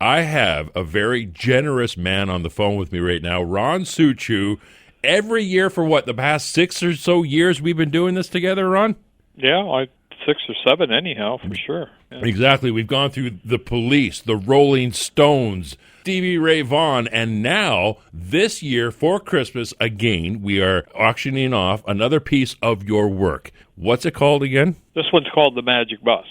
I have a very generous man on the phone with me right now, Ron Suchu. Every year for the past 6 or so years we've been doing this together, Ron? Yeah, 6 or 7 anyhow, for sure. Yeah. Exactly. We've gone through the Police, the Rolling Stones, Stevie Ray Vaughan, and now this year for Christmas, again, we are auctioning off another piece of your work. What's it called again? This one's called The Magic Bus.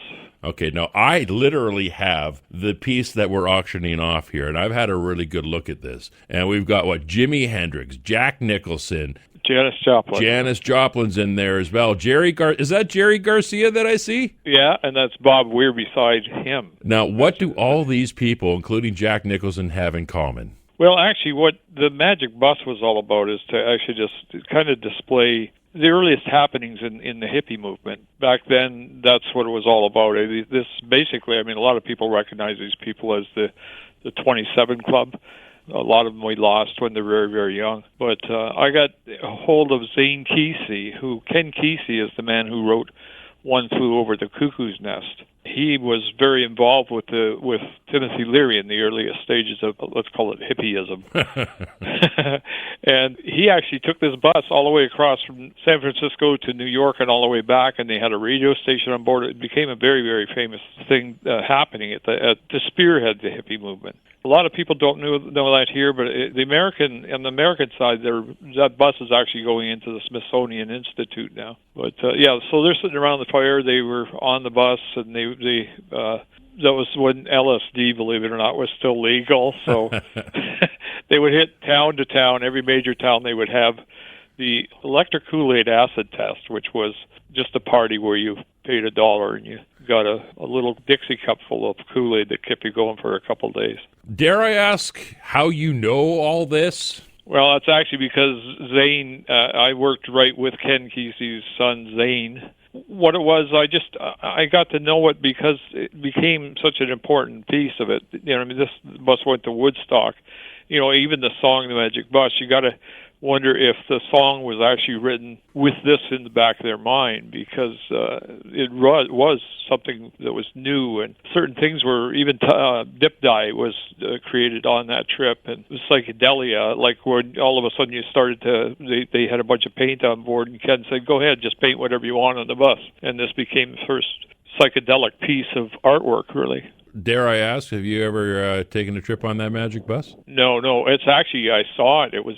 Okay, now I literally have the piece that we're auctioning off here, and I've had a really good look at this. And we've got Jimi Hendrix, Jack Nicholson, Janis Joplin. Janis Joplin's in there as well. Is that Jerry Garcia that I see? Yeah, and that's Bob Weir beside him. Now, what do all these people, including Jack Nicholson, have in common? Well, actually, what the Magic Bus was all about is to actually just kind of display the earliest happenings in the hippie movement. Back then, that's what it was all about. This basically, a lot of people recognize these people as the 27 Club. A lot of them we lost when they were very, very young. But I got a hold of Zane Kesey, Ken Kesey is the man who wrote One Flew Over the Cuckoo's Nest. He was very involved with Timothy Leary in the earliest stages of, let's call it, hippieism. And he actually took this bus all the way across from San Francisco to New York and all the way back, and they had a radio station on board. It became a very, very famous thing happening to spearhead the hippie movement. A lot of people don't know that here, but on the American side, that bus is actually going into the Smithsonian Institute now. But so they're sitting around the fire. They were on the bus, and that was when LSD, believe it or not, was still legal. So they would hit town to town, every major town. They would have the electric Kool-Aid acid test, which was just a party where you paid $1 and you got a little Dixie cup full of Kool-Aid that kept you going for a couple of days. Dare I ask how you know all this? Well, that's actually because Zane, I worked right with Ken Kesey's son, Zane. What it was, I got to know it because it became such an important piece of it. This bus went to Woodstock. Even the song, The Magic Bus, you got to wonder if the song was actually written with this in the back of their mind, because it was something that was new, and certain things were, even dip dye was created on that trip, and psychedelia, like when all of a sudden they had a bunch of paint on board, and Ken said, go ahead, just paint whatever you want on the bus, and this became the first psychedelic piece of artwork, really. Dare I ask, have you ever taken a trip on that Magic Bus? No. It's actually, I saw it. It was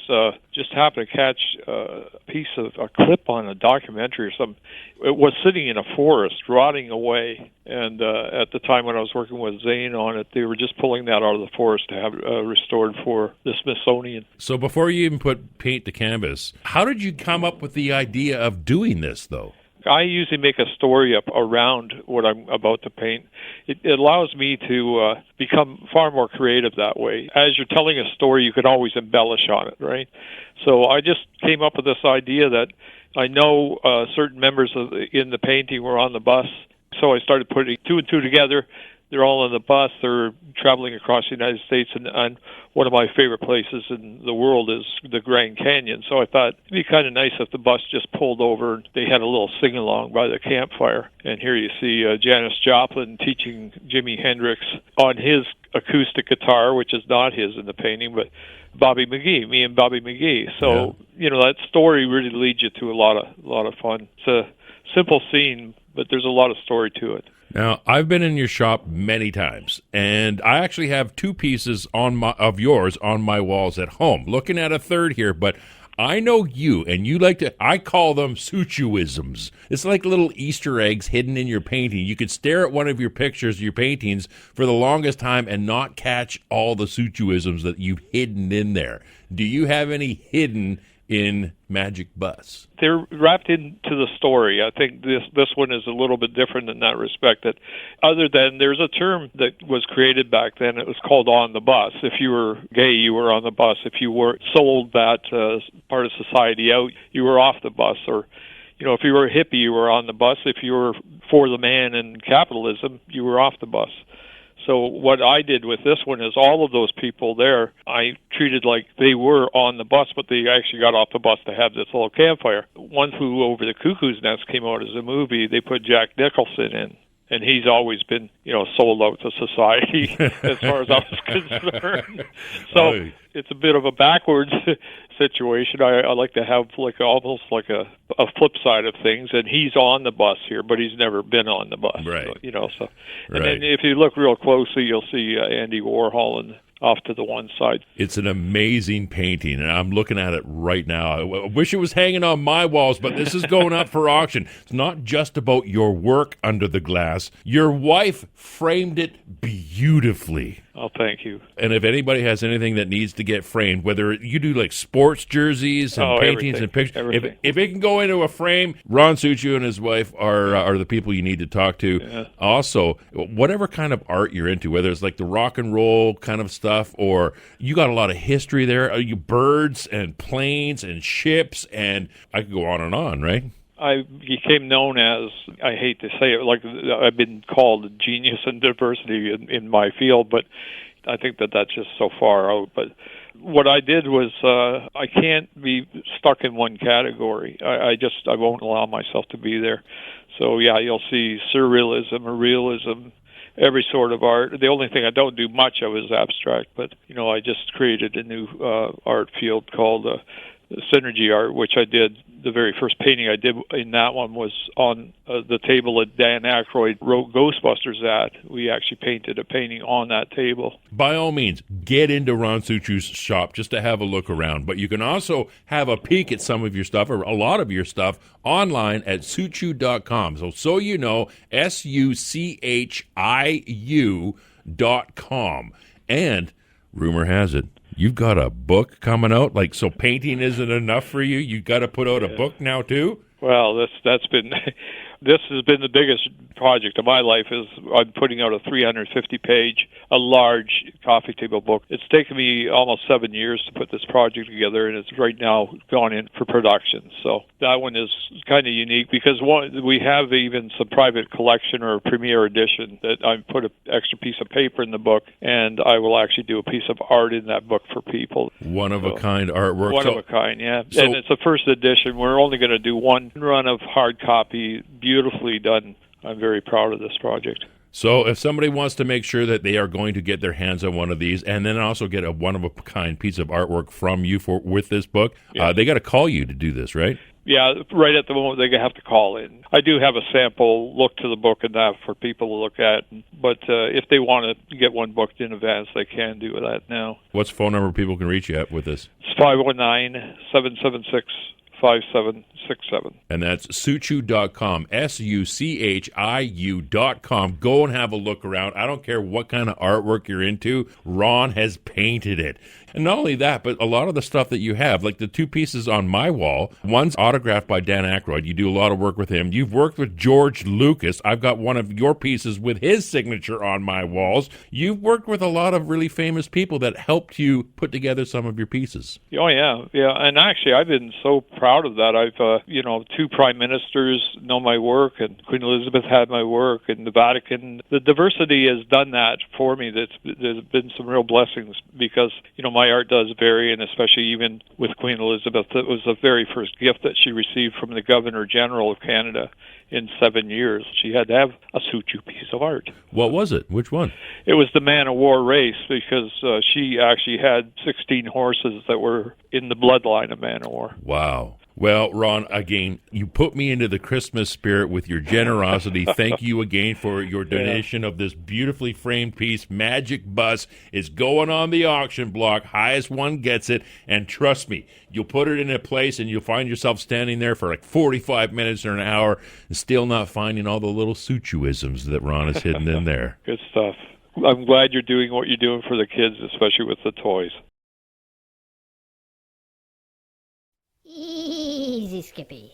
just happened to catch a clip on a documentary or something. It was sitting in a forest, rotting away. And at the time when I was working with Zane on it, they were just pulling that out of the forest to have it restored for the Smithsonian. So before you even put paint to canvas, how did you come up with the idea of doing this, though? I usually make a story up around what I'm about to paint. It allows me to become far more creative that way. As you're telling a story, you can always embellish on it, right? So I just came up with this idea that I know certain members in the painting were on the bus, so I started putting 2 and 2 together. They're all on the bus. They're traveling across the United States, and one of my favorite places in the world is the Grand Canyon. So I thought it'd be kind of nice if the bus just pulled over and they had a little sing-along by the campfire. And here you see Janis Joplin teaching Jimi Hendrix on his acoustic guitar, which is not his in the painting, but me and Bobby McGee. So, that story really leads you to a lot of fun. It's a simple scene, but there's a lot of story to it. Now, I've been in your shop many times, and I actually have 2 pieces of yours on my walls at home. Looking at a third here, but I know you, and you I call them Suchuisms. It's like little Easter eggs hidden in your painting. You could stare at one of your pictures, your paintings, for the longest time and not catch all the Suchuisms that you've hidden in there. Do you have any hidden in Magic Bus? They're wrapped into the story. I think this one is a little bit different in that respect. That other than there's a term that was created back then. It was called on the bus. If you were gay, you were on the bus. If you were sold that part of society out, you were off the bus. Or if you were a hippie, you were on the bus. If you were for the man and capitalism, you were off the bus. So what I did with this one is all of those people there, I treated like they were on the bus, but they actually got off the bus to have this little campfire. One Flew Over the Cuckoo's Nest came out as a movie. They put Jack Nicholson in. and he's always been, sold out to society as far as I was concerned. So it's a bit of a backwards situation. I like to have almost like a flip side of things, and he's on the bus here, but he's never been on the bus. Right. So and then if you look real closely, you'll see Andy Warhol and off to the one side. It's an amazing painting, and I'm looking at it right now. I wish it was hanging on my walls, but this is going up for auction. It's not just about your work under the glass. Your wife framed it beautifully. Oh, thank you. And if anybody has anything that needs to get framed, whether you do like sports jerseys and paintings and pictures, if it can go into a frame, Ron Suciu and his wife are the people you need to talk to. Yeah. Also, whatever kind of art you're into, whether it's like the rock and roll kind of stuff, or you got a lot of history there, you birds and planes and ships, and I could go on, right? I became known as, I hate to say it, like I've been called a genius in diversity in my field, but I think that's just so far out. But what I did was I can't be stuck in one category. I won't allow myself to be there. So, yeah, you'll see surrealism or realism, every sort of art. The only thing I don't do much of is abstract, but, I just created a new art field called synergy art, which I did. The very first painting I did in that one was on the table that Dan Aykroyd wrote Ghostbusters at. We actually painted a painting on that table. By all means, get into Ron Suciu's shop just to have a look around. But you can also have a peek at some of your stuff, or a lot of your stuff, online at suciu.com. So you know, SUCHIU.com. And rumor has it, you've got a book coming out. So painting isn't enough for you. You got to put out a book now too. Well, that's been this has been the biggest project of my life. Is I'm putting out a 350-page, a large coffee table book. It's taken me almost 7 years to put this project together, and it's right now gone in for production. So that one is kind of unique because we have even some private collection or premiere edition that I put an extra piece of paper in the book, and I will actually do a piece of art in that book for people. One of a kind artwork. One of a kind, yeah. And it's a first edition. We're only going to do one run of hard copy, beautifully done. I'm very proud of this project. So if somebody wants to make sure that they are going to get their hands on one of these and then also get a one-of-a-kind piece of artwork from you with this book, they got to call you to do this, right? Yeah, right at the moment they have to call in. I do have a sample look to the book and that for people to look at, but if they want to get one booked in advance, they can do that now. What's the phone number people can reach you at with this? It's 519-776-5767. And that's suciu.com, SUCHIU.com. Go and have a look around. I don't care what kind of artwork you're into. Ron has painted it. And not only that, but a lot of the stuff that you have, like the two pieces on my wall, one's autographed by Dan Aykroyd. You do a lot of work with him. You've worked with George Lucas. I've got one of your pieces with his signature on my walls. You've worked with a lot of really famous people that helped you put together some of your pieces. Oh, yeah. And actually, I've been so proud of that. I've, two prime ministers know my work, and Queen Elizabeth had my work, and the Vatican. The diversity has done that for me. There's been some real blessings because, my art does vary, and especially even with Queen Elizabeth, it was the very first gift that she received from the Governor General of Canada in 7 years. She had to have a Suciu piece of art. What was it? Which one? It was the Man of War race because she actually had 16 horses that were in the bloodline of Man of War. Wow. Well, Ron, again, you put me into the Christmas spirit with your generosity. Thank you again for your donation of this beautifully framed piece. Magic Bus is going on the auction block. Highest one gets it. And trust me, you'll put it in a place and you'll find yourself standing there for like 45 minutes or an hour and still not finding all the little Suciuisms that Ron has hidden in there. Good stuff. I'm glad you're doing what you're doing for the kids, especially with the toys. Easy, Skippy.